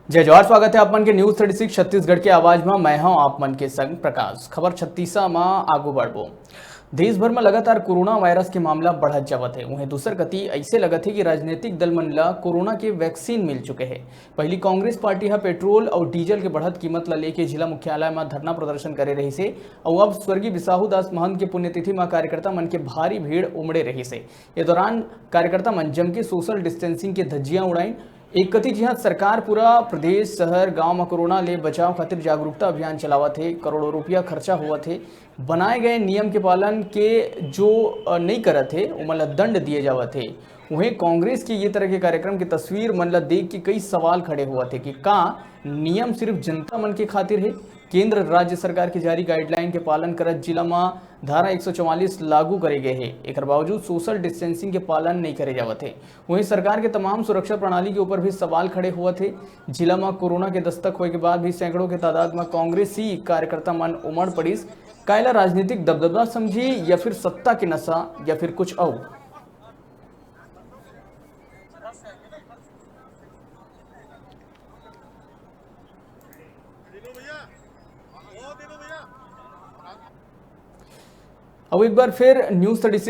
जय जवाहर, स्वागत है आप मन के न्यूज 36 छत्तीसगढ़ के आवाज में। मैं हूं आप मन के संग प्रकाश। खबर 36 में आगू बढ़बो। देश भर में लगातार कोरोना वायरस के मामला बढ़त जावत है। वहीं दूसर गति ऐसे लगत है कि राजनीतिक दल मन ला कोरोना के वैक्सीन मिल चुके हैं। पहली कांग्रेस पार्टी हा पेट्रोल और डीजल के बढ़त कीमत ला लेके जिला मुख्यालय में धरना प्रदर्शन करे रही से और अब स्वर्गीय बिसाहू दास महंत के पुण्यतिथि में कार्यकर्ता मन के भारी भीड़ उमड़े रही से। ये दौरान कार्यकर्ता मन जम के सोशल डिस्टेंसिंग के धज्जियां उड़ाई। एक कति जिहां सरकार पूरा प्रदेश शहर गांव में कोरोना ले बचाव खातिर जागरूकता अभियान चलावत है। करोड़ों रुपया खर्चा हुआ थे। बनाए गए नियम के पालन के जो नहीं करत थे उमन ला दंड दिए जावत थे। वहीं कांग्रेस के ये तरह के कार्यक्रम की तस्वीर मन ला देख के कई सवाल खड़े हुआ थे कि का नियम सिर्फ जनता मन के खातिर है। केंद्र राज्य सरकार की जारी गाइडलाइन के पालन करत जिला में धारा 144 लागू करे गए हैं। एक बावजूद सोशल डिस्टेंसिंग के पालन नहीं करे जावत है। वहीं सरकार के तमाम सुरक्षा प्रणाली के ऊपर भी सवाल खड़े हुए थे। जिला में कोरोना के दस्तक होने के बाद भी सैकड़ों के तादाद में कांग्रेसी कार्यकर्ता मन उमड़ पड़ीस। कायला राजनीतिक दबदबा समझी या फिर सत्ता के नशा या फिर कुछ और। अब एक बार फिर न्यूज 36